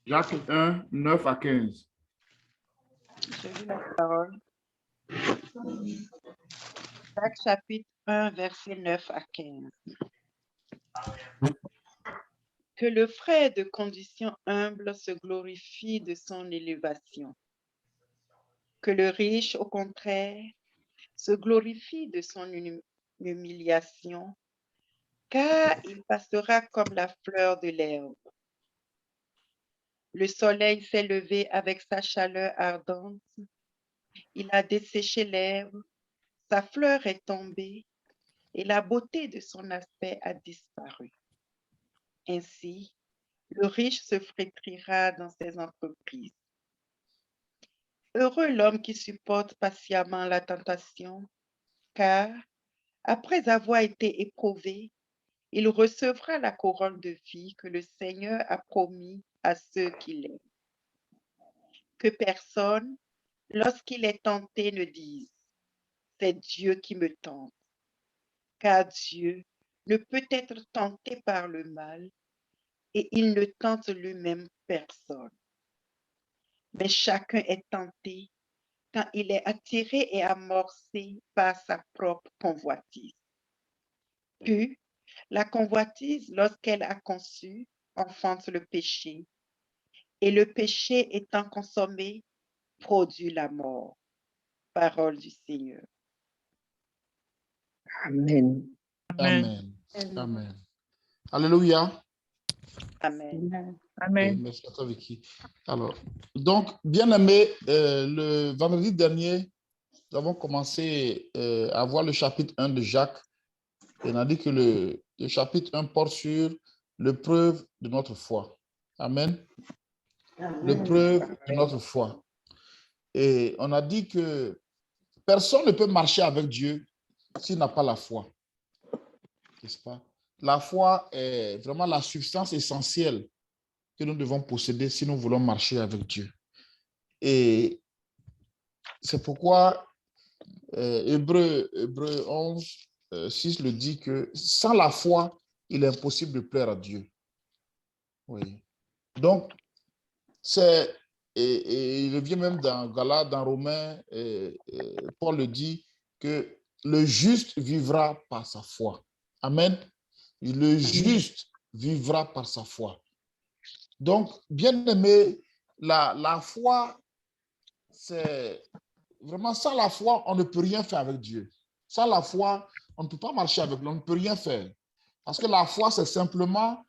Jacques 1, 9 à 15. Je lis la parole. Jacques chapitre 1, verset 9 à 15. Que le frère de condition humble se glorifie de son élévation. Que le riche, au contraire, se glorifie de son humiliation, car il passera comme la fleur de l'herbe. Le soleil s'est levé avec sa chaleur ardente. Il a desséché l'herbe, sa fleur est tombée et la beauté de son aspect a disparu. Ainsi, le riche se flétrira dans ses entreprises. Heureux l'homme qui supporte patiemment la tentation, car, après avoir été éprouvé, il recevra la couronne de vie que le Seigneur a promis à ceux qui l'aiment. Que personne, lorsqu'il est tenté, ne dise « C'est Dieu qui me tente », car Dieu ne peut être tenté par le mal et il ne tente lui-même personne. Mais chacun est tenté quand il est attiré et amorcé par sa propre convoitise. Puis, la convoitise, lorsqu'elle a conçu, enfante le péché, et le péché étant consommé, produit la mort. Parole du Seigneur. Amen. Amen. Amen. Alléluia. Amen. Amen. Merci à toi, Vicky. Alors, donc, bien aimé, le vendredi dernier, nous avons commencé à voir le chapitre 1 de Jacques. Et on a dit que le chapitre 1 porte sur l'épreuve de notre foi. Amen. L'épreuve de notre foi. Et on a dit que personne ne peut marcher avec Dieu s'il n'a pas la foi. N'est-ce pas? La foi est vraiment la substance essentielle que nous devons posséder si nous voulons marcher avec Dieu. Et c'est pourquoi Hébreux 11, 6 le dit que sans la foi, il est impossible de plaire à Dieu. Oui. Donc, et il revient même dans Galates, dans Romains, Paul le dit que le juste vivra par sa foi. Amen. Le juste vivra par sa foi. Donc, bien aimé, la foi, c'est vraiment sans la foi, on ne peut rien faire avec Dieu. Sans la foi, on ne peut pas marcher avec lui, on ne peut rien faire. Parce que la foi, c'est simplement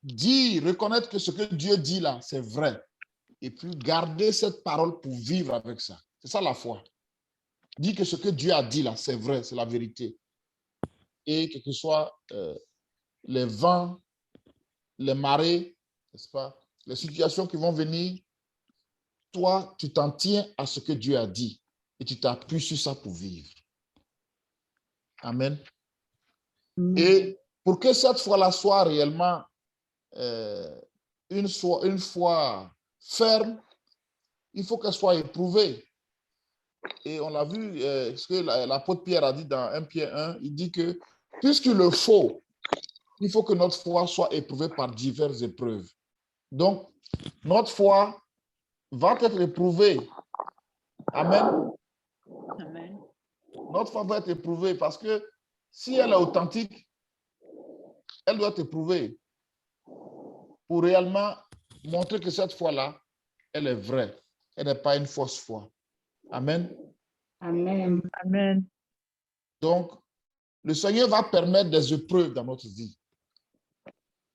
dire, reconnaître que ce que Dieu dit là, c'est vrai. Et puis garder cette parole pour vivre avec ça. C'est ça la foi. Dire que ce que Dieu a dit là, c'est vrai, c'est la vérité. Et que ce soit les vents, les marées, n'est-ce pas, les situations qui vont venir, toi, tu t'en tiens à ce que Dieu a dit et tu t'appuies sur ça pour vivre. Amen. Et pour que cette foi-là soit réellement une foi ferme, il faut qu'elle soit éprouvée. Et on l'a vu, ce que l'apôtre Pierre a dit dans 1 Pierre 1, il dit que puisqu'il le faut, il faut que notre foi soit éprouvée par diverses épreuves. Donc, notre foi va être éprouvée. Amen. Amen. Notre foi va être éprouvée parce que si elle est authentique, elle doit être éprouvée pour réellement montrer que cette foi-là, elle est vraie. Elle n'est pas une fausse foi. Amen. Amen. Amen. Donc, le Seigneur va permettre des épreuves dans notre vie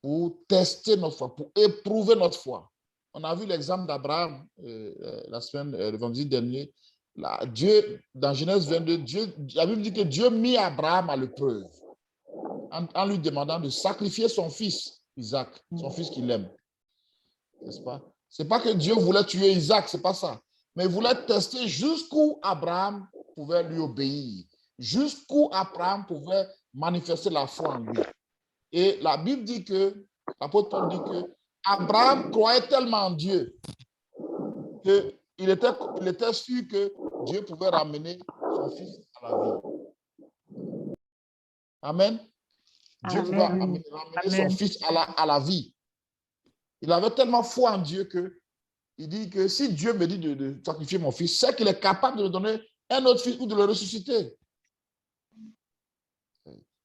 pour tester notre foi, pour éprouver notre foi. On a vu l'exemple d'Abraham le vendredi dernier. Là, Dieu, dans Genèse 22, la Bible dit que Dieu mit Abraham à l'épreuve en lui demandant de sacrifier son fils, Isaac, son fils qu'il aime. N'est-ce pas? Ce n'est pas que Dieu voulait tuer Isaac, ce n'est pas ça. Mais il voulait tester jusqu'où Abraham pouvait lui obéir, jusqu'où Abraham pouvait manifester la foi en lui. Et la Bible dit que, l'apôtre Paul dit que Abraham croyait tellement en Dieu qu'il était sûr que Dieu pouvait ramener son fils à la vie. Amen. Dieu pouvait ramener son fils à la vie. Il avait tellement foi en Dieu qu'il dit que si Dieu me dit de sacrifier mon fils, c'est qu'il est capable de me donner un autre fils ou de le ressusciter.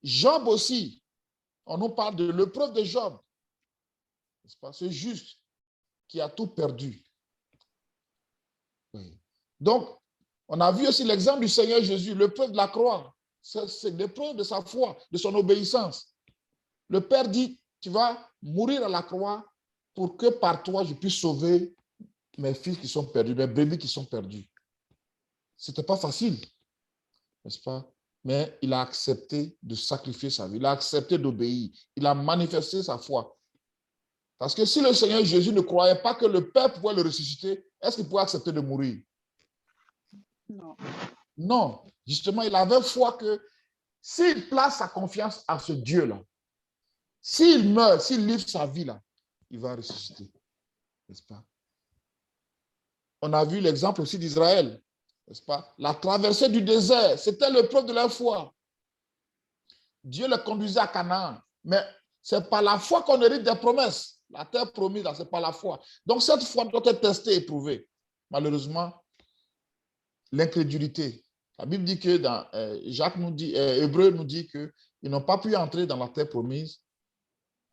Job aussi, on nous parle de l'épreuve de Job. C'est juste qui a tout perdu. Oui. Donc, on a vu aussi l'exemple du Seigneur Jésus, l'épreuve de la croix. C'est l'épreuve de sa foi, de son obéissance. Le Père dit, tu vas mourir à la croix pour que par toi, je puisse sauver mes fils qui sont perdus, mes bébés qui sont perdus. Ce n'était pas facile, n'est-ce pas? Mais il a accepté de sacrifier sa vie, il a accepté d'obéir, il a manifesté sa foi. Parce que si le Seigneur Jésus ne croyait pas que le Père pouvait le ressusciter, est-ce qu'il pouvait accepter de mourir? Non. Non, justement, il avait foi que s'il place sa confiance à ce Dieu-là, s'il meurt, s'il livre sa vie là, il va ressusciter, n'est-ce pas? On a vu l'exemple aussi d'Israël, n'est-ce pas? La traversée du désert, c'était l'épreuve de leur foi. Dieu les conduisait à Canaan, mais c'est par la foi qu'on hérite des promesses. La terre promise, c'est par la foi. Donc cette foi doit être testée et prouvée. Malheureusement, l'incrédulité. La Bible dit que dans Hébreu nous dit qu'ils n'ont pas pu entrer dans la terre promise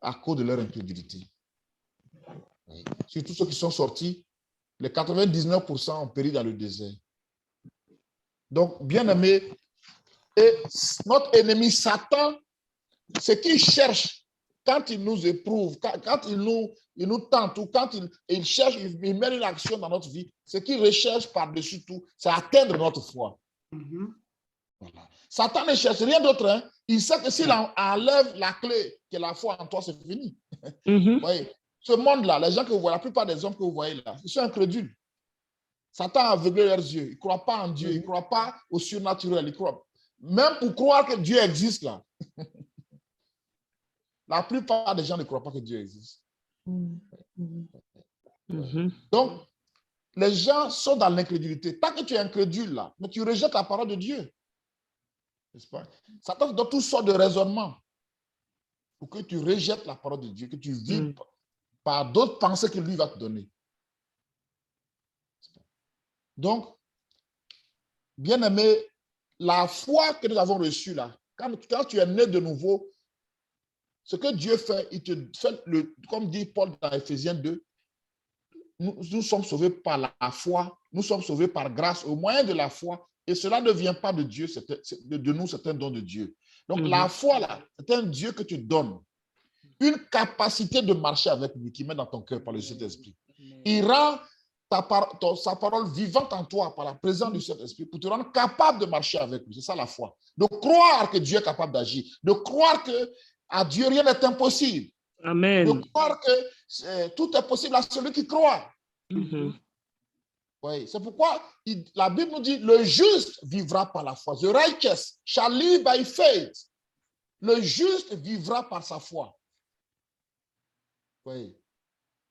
à cause de leur incrédulité. Surtout ceux qui sont sortis, les 99% ont péri dans le désert. Donc, bien aimé, et notre ennemi Satan, ce qu'il cherche quand il nous éprouve, quand il nous tente ou quand il cherche, il mène une action dans notre vie, ce qu'il recherche par-dessus tout, c'est atteindre notre foi. Voilà. Satan ne cherche rien d'autre. Hein. Il sait que s'il enlève la clé, que la foi en toi, c'est fini. Vous voyez, ce monde-là, les gens que vous voyez, la plupart des hommes que vous voyez là, ils sont incrédules. Satan a aveuglé leurs yeux. Ils ne croient pas en Dieu. Ils ne croient pas au surnaturel. Ils croient. Même pour croire que Dieu existe là. La plupart des gens ne croient pas que Dieu existe. Donc, les gens sont dans l'incrédulité. Tant que tu es incrédule là, mais tu rejettes la parole de Dieu. N'est-ce pas? Satan te donne toutes sortes de raisonnements pour que tu rejettes la parole de Dieu, que tu vives par d'autres pensées que lui va te donner. Donc, bien aimé, la foi que nous avons reçue là, quand tu es né de nouveau, ce que Dieu fait, il te fait, comme dit Paul dans Éphésiens 2, nous sommes sauvés par la foi, nous sommes sauvés par grâce au moyen de la foi, et cela ne vient pas de Dieu, de nous, c'est un don de Dieu. Donc la foi là, c'est un Dieu que tu donnes, une capacité de marcher avec lui, qui met dans ton cœur par le Saint-Esprit. Il rend sa parole vivante en toi par la présence du Saint-Esprit pour te rendre capable de marcher avec lui. C'est ça la foi. De croire que Dieu est capable d'agir. De croire qu'à Dieu, rien n'est impossible. Amen. De croire que tout est possible à celui qui croit. Oui, c'est pourquoi la Bible nous dit le juste vivra par la foi. The righteous shall live by faith. Le juste vivra par sa foi. Oui.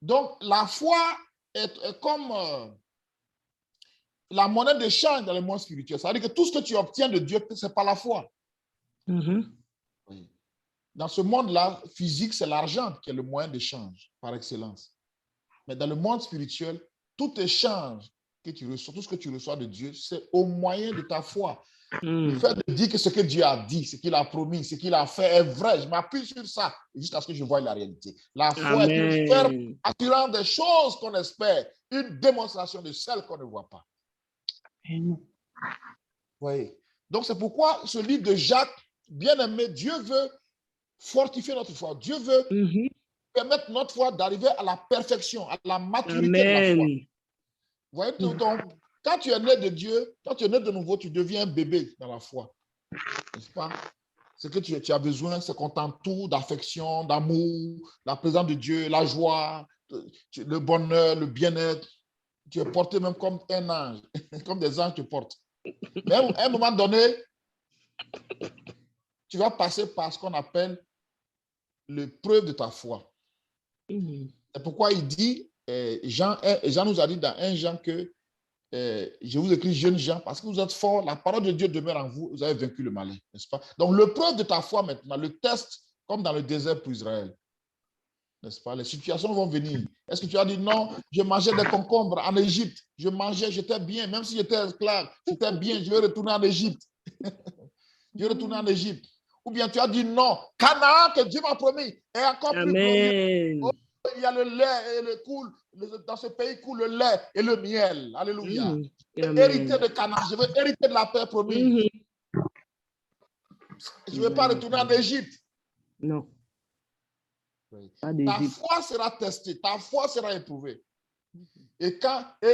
Donc, la foi est comme la monnaie d'échange dans le monde spirituel. Ça veut dire que tout ce que tu obtiens de Dieu, c'est par la foi. Oui. Dans ce monde-là, physique, c'est l'argent qui est le moyen d'échange par excellence. Mais dans le monde spirituel, tout échange que tu reçois, tout ce que tu reçois de Dieu, c'est au moyen de ta foi. Le fait de dire que ce que Dieu a dit, ce qu'il a promis, ce qu'il a fait est vrai, je m'appuie sur ça jusqu'à ce que je voie la réalité. La foi est une ferme assurance des choses qu'on espère, une démonstration de celles qu'on ne voit pas. Oui. Donc c'est pourquoi ce livre de Jacques, bien aimé, Dieu veut fortifier notre foi. Dieu veut permettre notre foi d'arriver à la perfection, à la maturité de la foi. Vous voyez, donc, quand tu es né de Dieu, quand tu es né de nouveau, tu deviens un bébé dans la foi. N'est-ce pas? Ce que tu as besoin, c'est qu'on t'entoure d'affection, d'amour, la présence de Dieu, la joie, le bonheur, le bien-être. Tu es porté même comme un ange, comme des anges te portent. Mais à un moment donné, tu vas passer par ce qu'on appelle l'épreuve de ta foi. C'est pourquoi il dit, Jean nous a dit dans 1 Jean que je vous écris jeunes gens, parce que vous êtes forts, la parole de Dieu demeure en vous, vous avez vaincu le malin, n'est-ce pas? Donc l'épreuve de ta foi maintenant, le test, comme dans le désert pour Israël. n'est-ce pas? Les situations vont venir. Est-ce que tu as dit non, je mangeais des concombres en Égypte, je mangeais, j'étais bien, même si j'étais esclave, j'étais bien, je vais retourner en Égypte. Je vais retourner en Égypte. Ou bien tu as dit non, Canaan que Dieu m'a promis est encore plus glorieux. Oh, il y a le lait et le coule, dans ce pays coule le lait et le miel. Alléluia. Je veux hériter de Canaan, je veux hériter de la paix promise. Je ne vais pas retourner en Égypte. Non. Ta foi sera testée, ta foi sera éprouvée. Et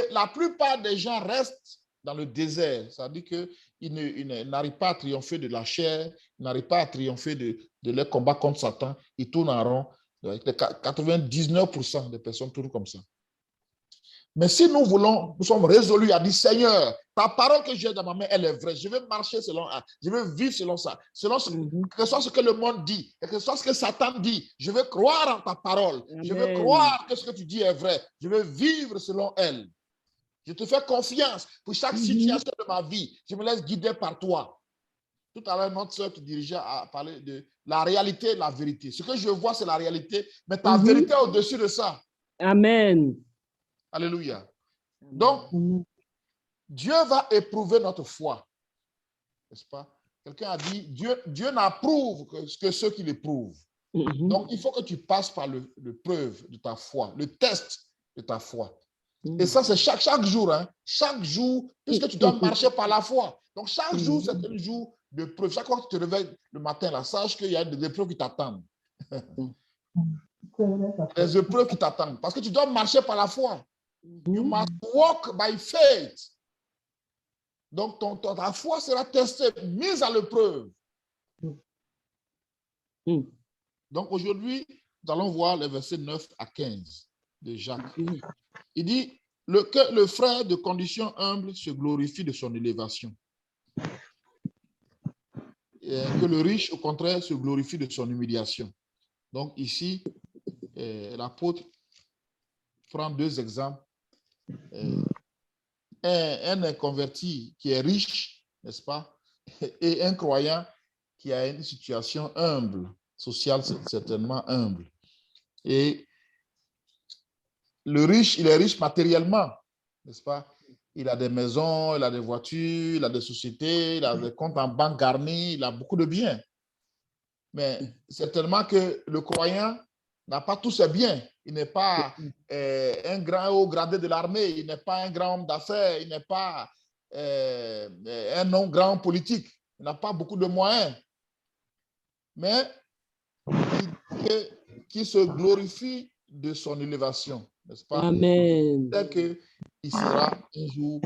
la plupart des gens restent dans le désert, ça veut dire qu'ils n'arrivent pas à triompher de la chair, ils n'arrivent pas à triompher de leur combat contre Satan, ils tournent en rond. 99% des personnes tournent comme ça. Mais si nous sommes résolus à dire, Seigneur, ta parole que j'ai dans ma main, elle est vraie. Je veux marcher selon elle. Je veux vivre selon ça. Que ce soit ce que le monde dit, que ce soit ce que Satan dit. Je veux croire en ta parole. Amen. Je veux croire que ce que tu dis est vrai. Je veux vivre selon elle. Je te fais confiance pour chaque situation de ma vie. Je me laisse guider par toi. Tout à l'heure, notre soeur qui dirigeait a parlé de la réalité et la vérité. Ce que je vois, c'est la réalité, mais ta vérité est au-dessus de ça. Amen. Alléluia. Donc, Dieu va éprouver notre foi. N'est-ce pas? Quelqu'un a dit, Dieu n'approuve que ceux qui l'éprouvent. Donc, il faut que tu passes par le preuve de ta foi, le test de ta foi. Et ça, c'est chaque jour. Hein? Chaque jour, puisque tu dois marcher par la foi. Donc, chaque jour, c'est un jour de preuve. Chaque fois que tu te réveilles le matin, là, sache qu'il y a des épreuves qui t'attendent. Des épreuves qui t'attendent. Parce que tu dois marcher par la foi. You must walk by faith. Donc, ta foi sera testée, mise à l'épreuve. Donc, aujourd'hui, nous allons voir les versets 9 à 15 de Jacques. Il dit que le frère de condition humble se glorifie de son élévation. Et que le riche, au contraire, se glorifie de son humiliation. Donc, ici, l'apôtre prend deux exemples. Un inconverti qui est riche, n'est-ce pas, et un croyant qui a une situation humble, sociale certainement humble. Et le riche, il est riche matériellement, n'est-ce pas? Il a des maisons, il a des voitures, il a des sociétés, il a des comptes en banque garnis, il a beaucoup de biens. Mais certainement que le croyant n'a pas tous ses biens. Il n'est pas un grand haut gradé de l'armée, il n'est pas un grand homme d'affaires, il n'est pas un grand politique, il n'a pas beaucoup de moyens. Mais qui se glorifie de son élévation, n'est-ce pas? Amen. C'est qu'il sera un jour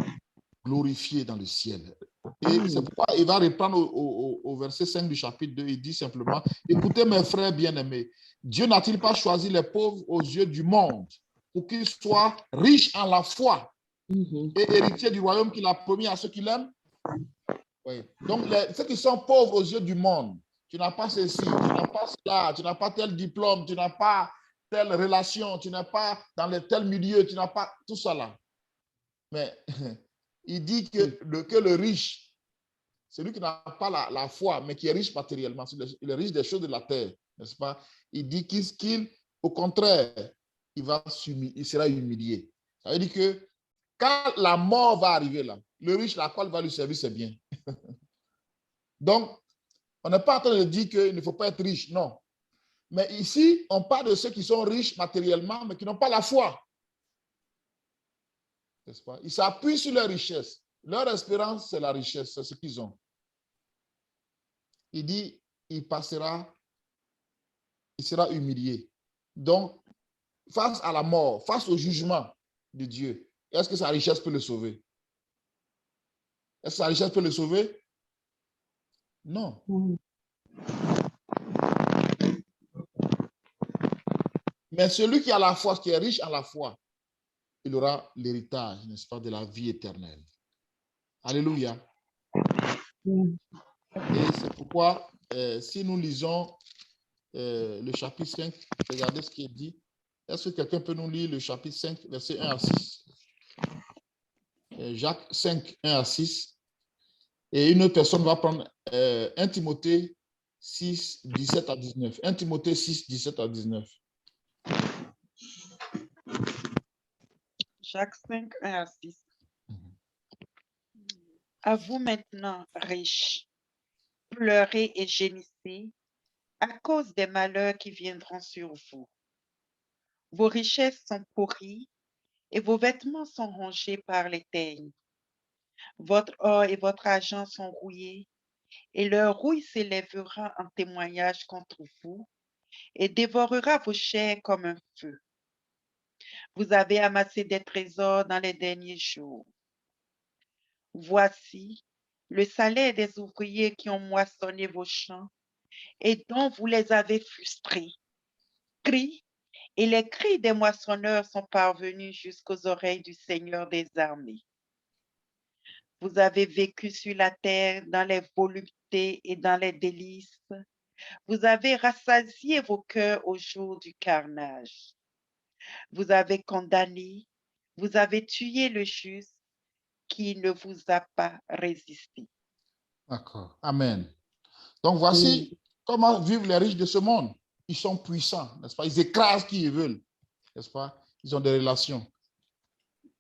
glorifié dans le ciel. Et c'est pourquoi il va reprendre au verset 5 du chapitre 2, il dit simplement, écoutez mes frères bien-aimés, Dieu n'a-t-il pas choisi les pauvres aux yeux du monde pour qu'ils soient riches en la foi et héritiers du royaume qu'il a promis à ceux qui l'aiment? Oui. Donc, ceux qui sont pauvres aux yeux du monde, tu n'as pas ceci, tu n'as pas cela, tu n'as pas tel diplôme, tu n'as pas telle relation, tu n'es pas dans tel milieu, tu n'as pas tout ça là. Mais il dit que le riche, celui qui n'a pas la foi, mais qui est riche matériellement, il est riche des choses de la terre, n'est-ce pas? Il dit au contraire, il sera humilié. Ça veut dire que quand la mort va arriver là, le riche, la quoi va lui servir, c'est bien. Donc, on n'est pas en train de dire qu'il ne faut pas être riche, non. Mais ici, on parle de ceux qui sont riches matériellement, mais qui n'ont pas la foi. N'est-ce pas? Ils s'appuient sur leur richesse. Leur espérance, c'est la richesse, c'est ce qu'ils ont. Il dit, il sera humilié. Donc, face à la mort, face au jugement de Dieu, est-ce que sa richesse peut le sauver? Est-ce que sa richesse peut le sauver? Non. Mais celui qui a la foi, qui est riche en la foi, il aura l'héritage, n'est-ce pas, de la vie éternelle. Alléluia. Et c'est pourquoi, si nous lisons le chapitre 5, regardez ce qui est dit. Est-ce que quelqu'un peut nous lire le chapitre 5, versets 1 à 6? Jacques 5, 1 à 6. Et une autre personne va prendre 1 Timothée 6, 17 à 19. 1 Timothée 6, 17 à 19. Jacques 5, 1 à 6. Mhm. À vous maintenant, riches, pleurez et gémissez à cause des malheurs qui viendront sur vous. Vos richesses sont pourries et vos vêtements sont rongés par les teignes. Votre or et votre argent sont rouillés et leur rouille s'élèvera en témoignage contre vous et dévorera vos chairs comme un feu. Vous avez amassé des trésors dans les derniers jours. Voici le salaire des ouvriers qui ont moissonné vos champs et dont vous les avez frustrés. Cris, et les cris des moissonneurs sont parvenus jusqu'aux oreilles du Seigneur des armées. Vous avez vécu sur la terre dans les voluptés et dans les délices. Vous avez rassasié vos cœurs au jour du carnage. Vous avez condamné, vous avez tué le juste qui ne vous a pas résisté. D'accord. Amen. Donc, voici comment vivent les riches de ce monde. Ils sont puissants, n'est-ce pas? Ils écrasent qui ils veulent, n'est-ce pas? Ils ont des relations.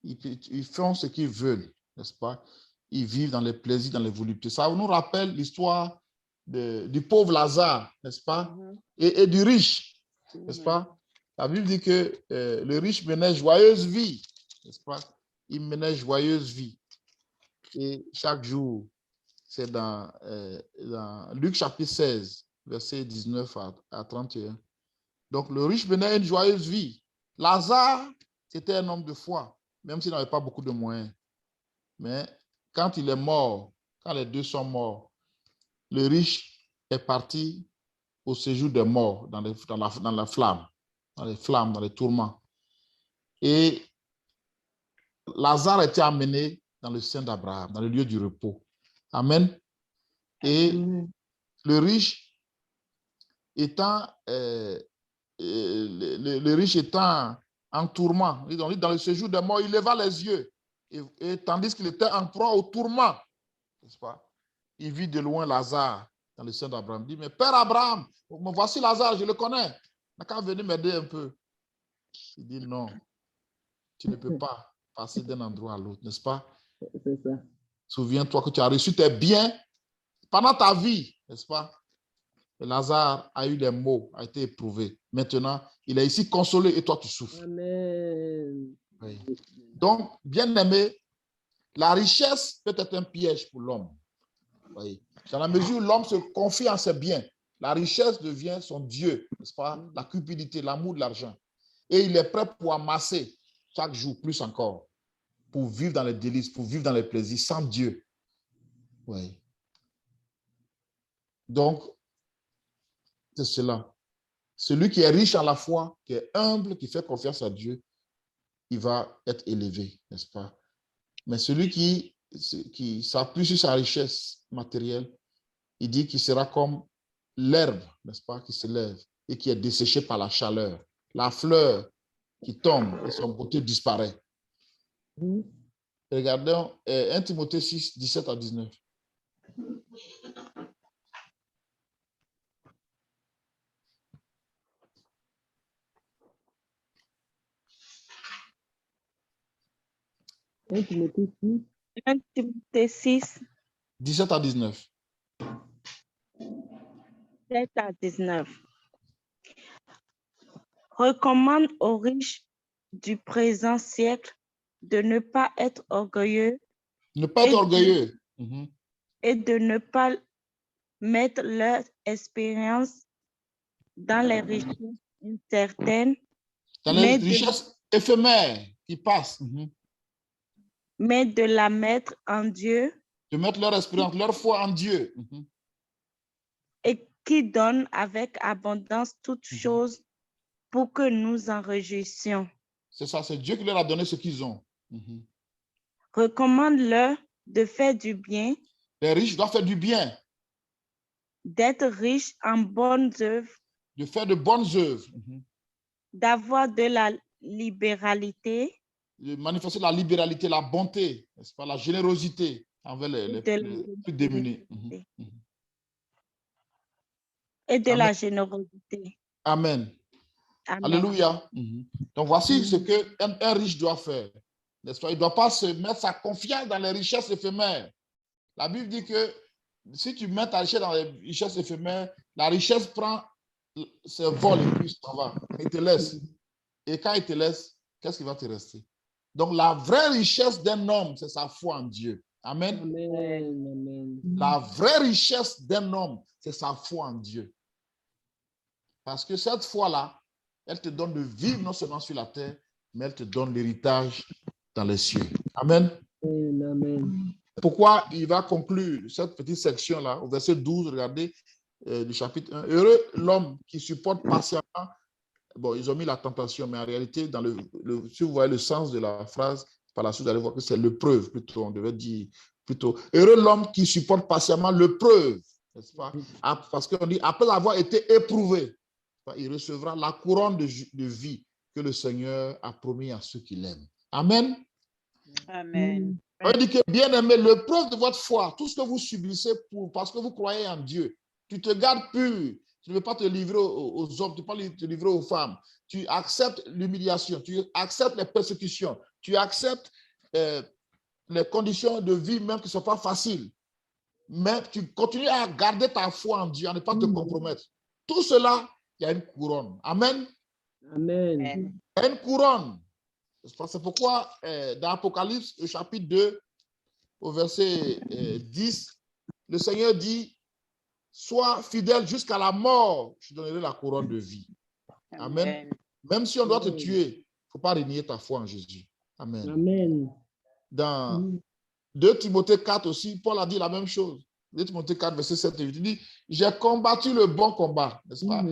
Ils font ce qu'ils veulent, n'est-ce pas? Ils vivent dans les plaisirs, dans les voluptés. Ça nous rappelle l'histoire du pauvre Lazare, n'est-ce pas? Et du riche, n'est-ce pas? La Bible dit que le riche menait joyeuse vie, n'est-ce pas? Il menait joyeuse vie. Et chaque jour, c'est dans Luc chapitre 16, verset 19 à 31. Donc, le riche menait une joyeuse vie. Lazare, c'était un homme de foi, même s'il n'avait pas beaucoup de moyens. Mais quand il est mort, quand les deux sont morts, le riche est parti au séjour des morts, dans la flamme, dans les flammes, dans les tourments. Et Lazare était amené dans le sein d'Abraham, dans le lieu du repos. Amen. Et le riche étant, le riche étant en tourment, dans le séjour des morts, il leva les yeux. Et tandis qu'il était en proie au tourment, n'est-ce pas? Il vit de loin Lazare dans le sein d'Abraham. Il dit, mais Père Abraham, voici Lazare, je le connais. Il n'a qu'à venir m'aider un peu. Il dit, non, tu ne peux pas passer d'un endroit à l'autre, n'est-ce pas? C'est ça. Souviens-toi que tu as reçu tes biens pendant ta vie, n'est-ce pas? Et Lazare a eu des maux, a été éprouvé. Maintenant, il est ici consolé et toi, tu souffres. Amen. Oui. Donc, bien aimé, la richesse peut être un piège pour l'homme. Oui. Dans la mesure où l'homme se confie en ses biens, la richesse devient son Dieu, n'est-ce pas? La cupidité, l'amour de l'argent. Et il est prêt pour amasser chaque jour plus encore, pour vivre dans les délices, pour vivre dans les plaisirs sans Dieu. Oui. Donc, c'est cela. Celui qui est riche à la foi, qui est humble, qui fait confiance à Dieu, il va être élevé, n'est-ce pas? Mais celui qui s'appuie sur sa richesse matérielle, il dit qu'il sera comme l'herbe, n'est-ce pas, qui se lève et qui est desséchée par la chaleur. La fleur qui tombe et son beauté disparaît. Regardons 1 Timothée 6, 17 à 19. Un Timothée 6. 1 Timothée 6, 17 à 19. 7 à 19. Recommande aux riches du présent siècle de ne pas être orgueilleux. Ne pas être orgueilleux. Et de ne pas mettre leur expérience dans les richesses incertaines, Dans les richesses éphémères qui passent. mais de la mettre en Dieu. De mettre leur espérance, leur foi en Dieu. Et qui donne avec abondance toutes choses pour que nous en réjouissions. C'est ça, c'est Dieu qui leur a donné ce qu'ils ont. Recommande-leur de faire du bien. Les riches doivent faire du bien. D'être riches en bonnes œuvres. De faire de bonnes œuvres. D'avoir de la libéralité. De manifester la libéralité, la bonté, n'est-ce pas, la générosité envers les plus démunis. Et de Amen. la générosité. Amen. Amen. Alléluia. Donc voici ce qu'un riche doit faire. N'est-ce pas? Il ne doit pas se mettre sa confiance dans les richesses éphémères. La Bible dit que si tu mets ta richesse dans les richesses éphémères, la richesse prend ses vols et puis s'en va. Il te laisse. Et quand il te laisse, qu'est-ce qui va te rester? Donc, la vraie richesse d'un homme, c'est sa foi en Dieu. Amen. Amen. Amen. La vraie richesse d'un homme, c'est sa foi en Dieu. Parce que cette foi-là, elle te donne de vivre non seulement sur la terre, mais elle te donne l'héritage dans les cieux. Amen. Amen. Pourquoi il va conclure cette petite section-là, au verset 12, regardez, du chapitre 1. Heureux l'homme qui supporte patiemment. Bon, ils ont mis la tentation, mais en réalité, dans si vous voyez le sens de la phrase, par la suite, vous allez voir que c'est l'épreuve, plutôt. On devait dire plutôt. Heureux l'homme qui supporte patiemment l'épreuve, n'est-ce pas? Parce qu'on dit, après avoir été éprouvé, il recevra la couronne de vie que le Seigneur a promis à ceux qui l'aiment. Amen. Amen. On dit que, bien aimé, l'épreuve de votre foi, tout ce que vous subissez parce que vous croyez en Dieu, tu te gardes pur. Tu ne veux pas te livrer aux hommes, tu ne veux pas te livrer aux femmes. Tu acceptes l'humiliation, tu acceptes les persécutions, tu acceptes les conditions de vie même qui ne sont pas faciles. Mais tu continues à garder ta foi en Dieu, à ne pas te compromettre. Tout cela, il y a une couronne. Amen. Amen. Il y a une couronne. C'est pourquoi dans Apocalypse, au chapitre 2, au verset 10, le Seigneur dit, sois fidèle jusqu'à la mort, je donnerai la couronne de vie. Amen. Même si on doit te tuer, il ne faut pas renier ta foi en Jésus. Amen. Amen. Dans 2 Timothée 4 aussi, Paul a dit la même chose. 2 Timothée 4, verset 7 et 8, il dit, j'ai combattu le bon combat, n'est-ce pas?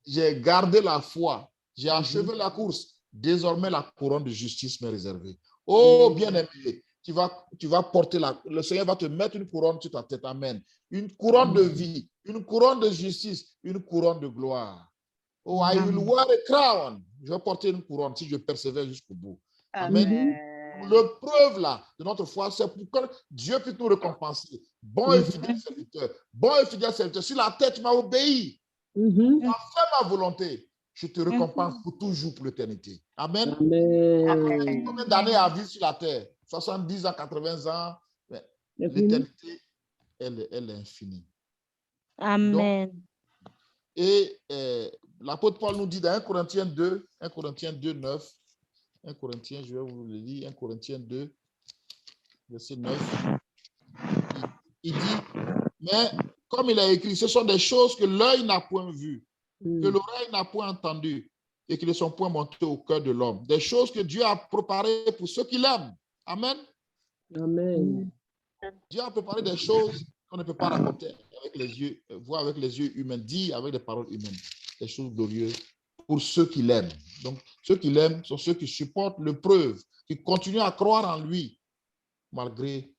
J'ai gardé la foi, j'ai achevé la course. Désormais, la couronne de justice m'est réservée. Oh, bien-aimé, tu vas porter le Seigneur va te mettre une couronne sur ta tête. Amen. Une couronne de vie, une couronne de justice, une couronne de gloire. Oh, I will wear a crown. Je vais porter une couronne si je persévère jusqu'au bout. Amen. Le preuve là de notre foi, c'est pour que Dieu puisse nous récompenser. Bon et fidèle serviteur. Bon et fidèle serviteur. Sur la terre, tu m'as obéi. Tu as fait ma volonté. Je te récompense pour toujours, pour l'éternité. Amen. Amen. Combien d'années à vivre sur la terre? 70 ans, 80 ans. L'éternité, elle est infinie. Amen. Donc, et l'apôtre Paul nous dit dans 1 Corinthiens 2, 9, 1 Corinthiens, je vais vous le lire, 1 Corinthiens 2, verset 9. Il dit, mais comme il a écrit, ce sont des choses que l'œil n'a point vues, que l'oreille n'a point entendues et qui ne sont point montées au cœur de l'homme. Des choses que Dieu a préparées pour ceux qui l'aiment. Amen. Amen. Dieu a préparé des choses qu'on ne peut pas raconter avec les yeux, voir avec les yeux humains, dire avec des paroles humaines. Des choses glorieuses pour ceux qui l'aiment. Donc, ceux qui l'aiment sont ceux qui supportent l'épreuve, qui continuent à croire en lui, malgré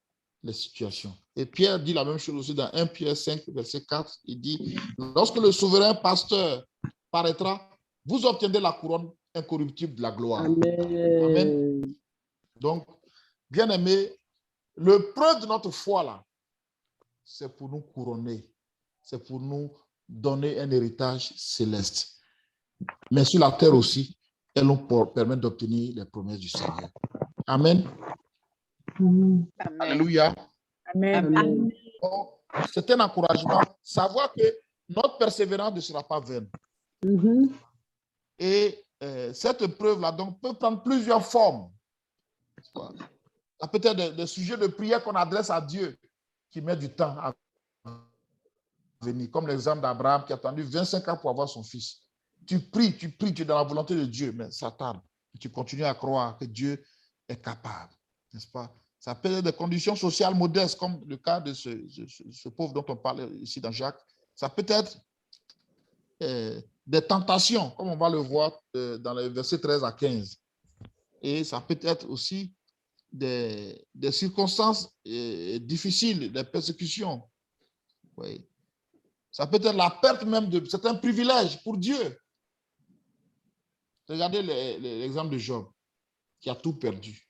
les situations. Et Pierre dit la même chose aussi dans 1 Pierre 5, verset 4. Il dit, lorsque le souverain pasteur paraîtra, vous obtiendrez la couronne incorruptible de la gloire. Amen. Amen. Donc, bien aimé, le preuve de notre foi là, c'est pour nous couronner, c'est pour nous donner un héritage céleste. Mais sur la terre aussi, elles nous permettent d'obtenir les promesses du Seigneur. Amen. Amen. Alléluia. Amen. C'est un encouragement. Savoir que notre persévérance ne sera pas vaine. Et cette épreuve-là donc peut prendre plusieurs formes. Ça peut être des sujets de prière qu'on adresse à Dieu qui met du temps à venir. Comme l'exemple d'Abraham qui a attendu 25 ans pour avoir son fils. Tu pries, tu es dans la volonté de Dieu, mais ça tarde. Tu continues à croire que Dieu est capable, n'est-ce pas? Ça peut être des conditions sociales modestes, comme le cas de ce pauvre dont on parle ici dans Jacques. Ça peut être des tentations, comme on va le voir dans les versets 13 à 15. Et ça peut être aussi des circonstances difficiles, des persécutions. Oui. Ça peut être la perte même de certains privilèges pour Dieu. Regardez l'exemple de Job, qui a tout perdu.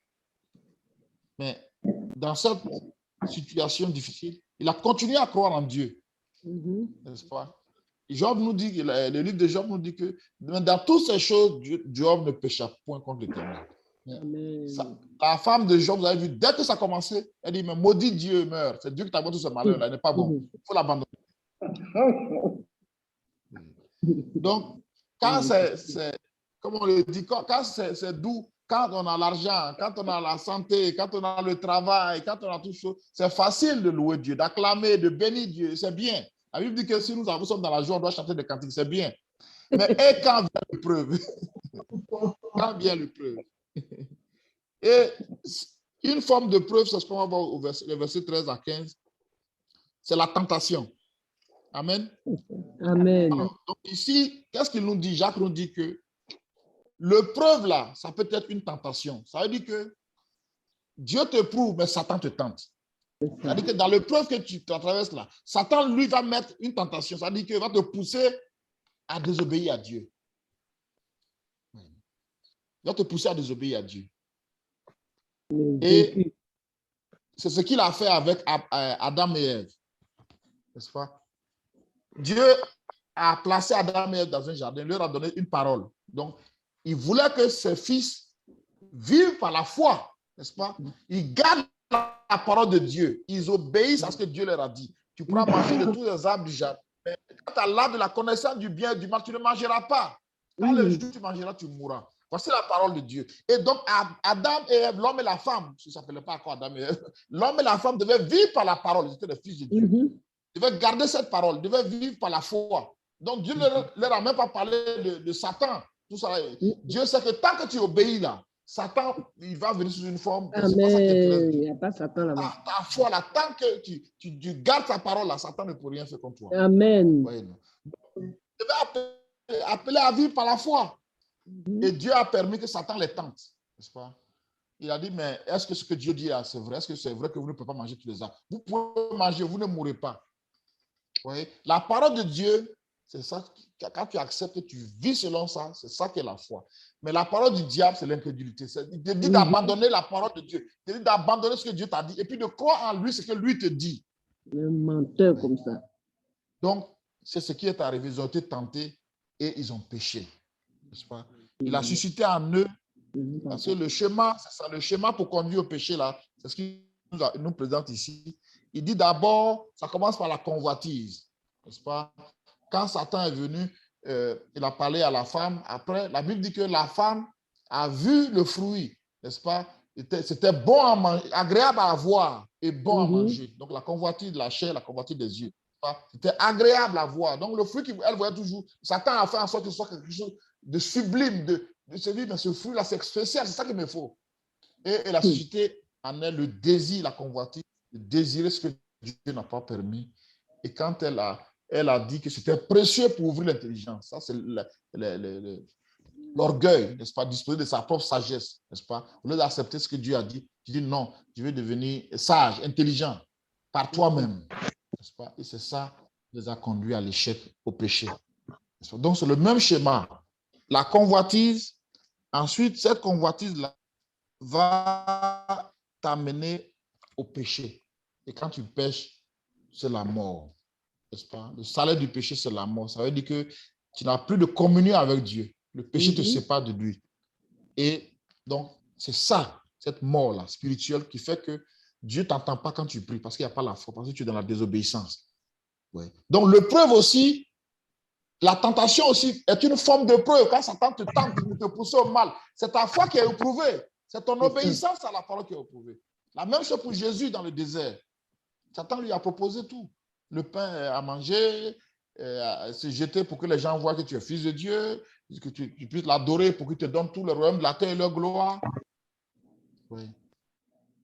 Mais dans cette situation difficile, il a continué à croire en Dieu. N'est-ce pas? Job nous dit, le livre de Job nous dit que dans toutes ces choses, Job ne pécha point contre l'Éternel. Amen. La femme de Job, vous avez vu, dès que ça a commencé, elle dit, mais maudit Dieu meurt. C'est Dieu qui t'a donné tout ce malheur-là, il n'est pas bon. Il faut l'abandonner. Donc, quand c'est, comme on le dit, quand c'est doux, quand on a l'argent, quand on a la santé, quand on a le travail, quand on a tout ça, c'est facile de louer Dieu, d'acclamer, de bénir Dieu, c'est bien. La Bible dit que si nous sommes dans la joie, on doit chanter des cantiques, c'est bien. Mais et quand vient l'épreuve? Quand vient l'épreuve? Et une forme de preuve, c'est ce qu'on va voir au verset 13 à 15, c'est la tentation. Amen. Amen. Alors, donc ici, qu'est-ce qu'il nous dit? Jacques nous dit que le preuve là, ça peut être une tentation. Ça veut dire que Dieu te prouve, mais Satan te tente. C'est-à-dire que dans le preuve que tu traverses là, Satan lui va mettre une tentation. Ça veut dire qu'il va te pousser à désobéir à Dieu. Il va te pousser à désobéir à Dieu. Et c'est ce qu'il a fait avec Adam et Ève. N'est-ce pas? Dieu a placé Adam et Ève dans un jardin, leur a donné une parole. Donc, il voulait que ses fils vivent par la foi, n'est-ce pas? Ils gardent la parole de Dieu. Ils obéissent à ce que Dieu leur a dit. Tu pourras manger de tous les arbres du jardin. Mais quand tu as l'arbre de la connaissance du bien et du mal, tu ne mangeras pas. Quand le jour où tu mangeras, tu mourras. Voici la parole de Dieu. Et donc, Adam et Ève, l'homme et la femme, ça ne s'appelait pas encore Adam et Ève, l'homme et la femme devaient vivre par la parole. Ils étaient les fils de Dieu. Ils devaient garder cette parole, ils devaient vivre par la foi. Donc, Dieu ne leur a même pas parlé de Satan. Tout ça. Dieu sait que tant que tu obéis là, Satan, il va venir sous une forme. Amen. Il n'y a pas Satan là-bas. Ta foi là, tant que tu gardes ta parole là, Satan ne peut rien faire contre toi. Amen. Tu devais appeler à vivre par la foi. Et Dieu a permis que Satan les tente, n'est-ce pas? Il a dit, mais est-ce que ce que Dieu dit là, c'est vrai? Est-ce que c'est vrai que vous ne pouvez pas manger tous les arbres? Vous pouvez manger, vous ne mourrez pas. Vous voyez? La parole de Dieu, c'est ça, quand tu acceptes que tu vis selon ça, c'est ça qui est la foi. Mais la parole du diable, c'est l'incrédulité. Il te dit d'abandonner la parole de Dieu. Il te dit d'abandonner ce que Dieu t'a dit et puis de croire en lui, ce que lui te dit. Un menteur comme ça. Donc, c'est ce qui est arrivé. Ils ont été tentés et ils ont péché. N'est-ce pas? Il a suscité en eux, parce que le schéma, c'est ça, le schéma pour conduire au péché, là, c'est ce qu'il nous présente ici. Il dit d'abord, ça commence par la convoitise, n'est-ce pas? Quand Satan est venu, il a parlé à la femme. Après, la Bible dit que la femme a vu le fruit, n'est-ce pas? C'était bon à manger, agréable à voir et bon à manger. Donc, la convoitise de la chair, la convoitise des yeux. C'était agréable à voir. Donc, le fruit qu'elle voyait toujours, Satan a fait en sorte que ce soit quelque chose de sublime, de se dire, mais ce fruit-là, c'est spécial, c'est ça qu'il me faut. Et elle a suscité en elle le désir, la convoitise, de désirer ce que Dieu n'a pas permis. Et quand elle a dit que c'était précieux pour ouvrir l'intelligence, ça c'est l'orgueil, n'est-ce pas, disposer de sa propre sagesse, n'est-ce pas? Au lieu d'accepter ce que Dieu a dit, tu dis non, tu veux devenir sage, intelligent, par toi-même, n'est-ce pas? Et c'est ça qui les a conduits à l'échec, au péché. Donc c'est le même schéma. La convoitise, ensuite, cette convoitise-là va t'amener au péché. Et quand tu pêches, c'est la mort. N'est-ce pas? Le salaire du péché, c'est la mort. Ça veut dire que tu n'as plus de communion avec Dieu. Le péché te sépare de lui. Et donc, c'est ça, cette mort-là, spirituelle, qui fait que Dieu ne t'entend pas quand tu pries, parce qu'il n'y a pas la foi, parce que tu es dans la désobéissance. Ouais. Donc, le preuve aussi, la tentation aussi est une forme de preuve. Quand Satan te tente de te pousser au mal, c'est ta foi qui est éprouvée. C'est ton obéissance à la parole qui est éprouvée. La même chose pour Jésus dans le désert. Satan lui a proposé tout. Le pain à manger, se jeter pour que les gens voient que tu es fils de Dieu, que tu puisses l'adorer pour qu'il te donne tout le royaume de la terre et leur gloire. Oui.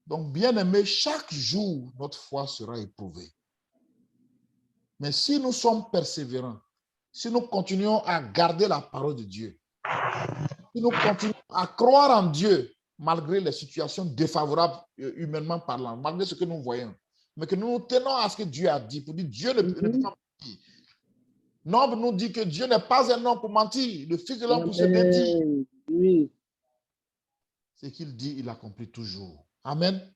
Donc, bien aimé, chaque jour, notre foi sera éprouvée. Mais si nous sommes persévérants, si nous continuons à garder la parole de Dieu, si nous continuons à croire en Dieu, malgré les situations défavorables humainement parlant, malgré ce que nous voyons, mais que nous nous tenons à ce que Dieu a dit, pour dire Dieu ne peut pas mentir. Nombre nous dit que Dieu n'est pas un homme pour mentir, le Fils de l'homme pour se démentir. Oui. Ce qu'il dit, il accomplit toujours. Amen.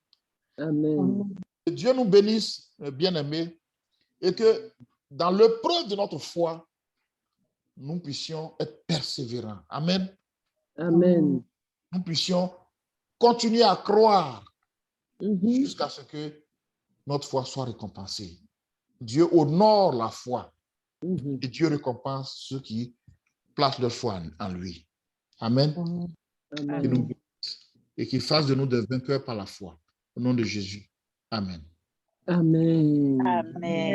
Amen. Que Dieu nous bénisse, bien-aimés, et que dans l'épreuve de notre foi, nous puissions être persévérants. Amen. Amen. Nous puissions continuer à croire Mhm. jusqu'à ce que notre foi soit récompensée. Dieu honore la foi Mhm. et Dieu récompense ceux qui placent leur foi en lui. Amen. Amen. Et, nous bénisse et qu'il fasse de nous des vainqueurs par la foi. Au nom de Jésus. Amen. Amen. Amen.